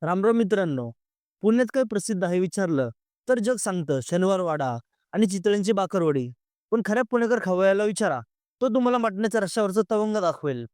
रामराव मित्रांनो, पुण्यात काय प्रसिद्ध आहे विचारलं तर जग सांगतं शनिवार वाडा आणि चितळ्यांची बाकरवडी. पण खऱ्या पुणेकर खवय्याला विचारा, तो तुम्हाला मटण्याच्या रश्श्यावरचा तवंग दाखवेल.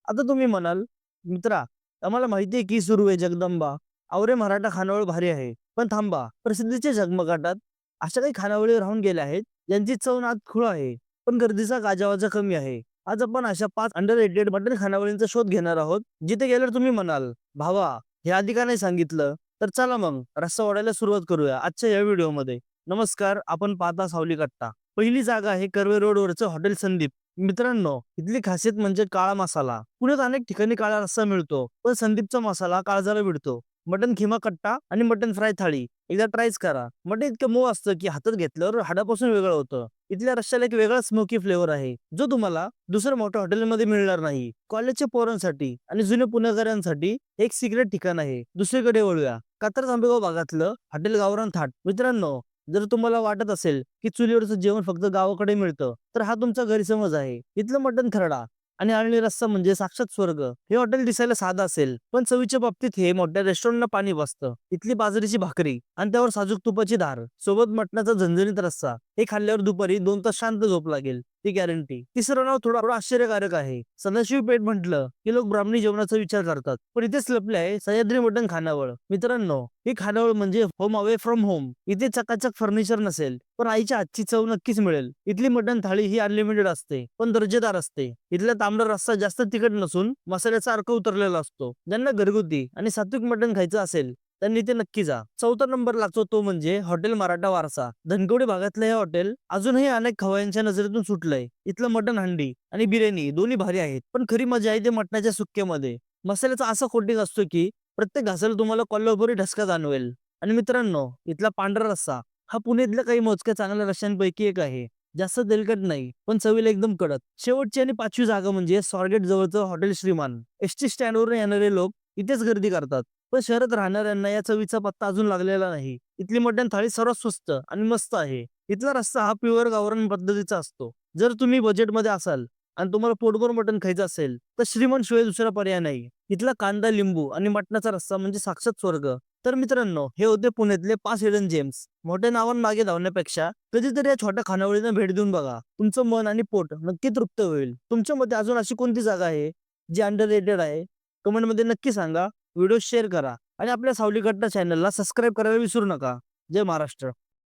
आता तुम्ही म्हणाल, मित्रा, आम्हाला माहिती आहे की सुरू आहे जगदंबा, आवरे मराठा खानावळ भारी आहे. पण थांबा, प्रसिद्धीच्या झगमगाटात अशा काही खानावळी राहून गेल्या आहेत ज्यांची चव नाद खुळ आहे, पण गर्दीचा गाजावाजा कमी आहे. आज आपण अशा 5 अंडररेटेड मटण खानावळींचा शोध घेणार आहोत, जिथे गेल्यावर तुम्ही म्हणाल, भावा, हे आधी का नाही सांगितलं? तर चला मग रस्सा ओढायला सुरुवात करूया आजच्या या व्हिडिओमध्ये. नमस्कार, आपण पाहता सावली कट्टा. पहिली जागा आहे कर्वे रोडवरचं हॉटेल संदीप. मित्रांनो, इथली खासियत म्हणजे काळा मसाला. पुण्यात अनेक ठिकाणी काळा रस्सा मिळतो, पण संदीपचा मसाला काळजाला भिडतो. मटन खिमा कट्टा आणि मटन फ्राय थाळी एकदा ट्रायच करा. मटन इतकं मऊ असतं की हातात घेतल्यावर हाडापासून वेगळं होतं. इथल्या रश्श्याला एक वेगळा स्मोकी फ्लेवर आहे, जो तुम्हाला दुसऱ्या मोठ्या हॉटेलमध्ये मिळणार नाही. कॉलेजच्या पोरांसाठी आणि जुन्या पुणेकरांसाठी एक सिक्रेट ठिकाण आहे. दुसरीकडे वळूया. कात्रज आंबेगाव भागातलं हॉटेल गावरान थाट. मित्रांनो, जर तुम्हाला वाटत असेल की चुलीवरचं जेवण फक्त गावाकडे मिळतं, तर हा तुमचा गैरसमज आहे. इथलं मटण खरडा आणि आळणी रस्सा म्हणजे साक्षात स्वर्ग. हे हॉटेल दिसायला साधं असेल, पण चवीच्या बाबतीत हे मोठ्या रेस्टॉरंटला पाणी बसतं. इथली बाजरीची भाकरी आणि त्यावर साजूक तुपाची धार, सोबत मटणाचा झणझणीत रस्सा, हे खाल्ल्यावर दुपारी 2 तास शांत झोप लागेल, ती गॅरंटी. तिसरं नाव थोडं थोडं आश्चर्यकारक आहे. सदाशिव पेठ म्हटलं की लोक ब्राह्मणी जेवणाचा विचार करतात, पण इथेच लपले आहे सह्याद्री मटण खानावळ. मित्रांनो, ही खानावळ म्हणजे होम अवे फ्रॉम होम. इथे चकाचक फर्निचर नसेल, पण आईच्या हातची चव नक्कीच मिळेल. इथली मटण थाळी ही अनलिमिटेड असते, पण दर्जेदार असते. इथला तांबडा रस्सा जास्त तिखट नसून मसाल्याचा अर्क उतरलेला असतो. ज्यांना घरगुती आणि सात्विक मटण खायचं असेल, त्यांनी ते नक्की जा. चौथा नंबर लागतो तो म्हणजे हॉटेल मराठा वारसा. धनकवडी भागातलं हे हॉटेल अजूनही अनेक खवय्यांच्या नजरेतून सुटलंय. इथलं मटण हंडी आणि बिर्याणी दोन्ही भारी आहेत, पण खरी मजा आहे ते मटणाच्या सुक्क्यामध्ये. मसाल्याचा असा कोटिंग असतो की प्रत्येक घासाला तुम्हाला कोल्हापुरी ठसका जाणवेल. आणि मित्रांनो, इथला पांढरा रस्सा हा पुण्यातल्या काही मोजक्या चांगल्या रश्श्यांपैकी एक आहे. जास्त तेलकट नाही, पण चवीला एकदम कडक. शेवटची आणि 5वी जागा म्हणजे स्वारगेट जवळचं हॉटेल श्रीमान. एसटी स्टँडवरून येणारे लोक इथेच गर्दी करतात, पण शहरात राहणाऱ्यांना या चवीचा पत्ता अजून लागलेला नाही. इथली मटण थाळी सर्वात स्वस्त आणि मस्त आहे. इथला रस्सा हा प्युअर गावरान पद्धतीचा असतो. जर तुम्ही बजेटमध्ये असाल आणि तुम्हाला पोटभर मटण खायचं असेल, तर श्रीमंत शिवाय दुसरा पर्याय नाही. इथला कांदा, लिंबू आणि मटणाचा रस्सा म्हणजे साक्षात स्वर्ग. तर मित्रांनो, हे होते पुण्यातले 5 हिडन जेम्स. मोठ्या नावांमागे धावण्यापेक्षा कधीतरी या छोट्या खानावळींना भेट देऊन बघा. तुमचं मन आणि पोट नक्की तृप्त होईल. तुमच्या मते अजून अशी कोणती जागा आहे जी अंडररेटेड आहे? कमेंटमध्ये नक्की सांगा. व्हिडिओ शेअर करा आणि आपल्या सावली कट्टा चॅनलला सबस्क्राईब करायला विसरू नका. जय महाराष्ट्र.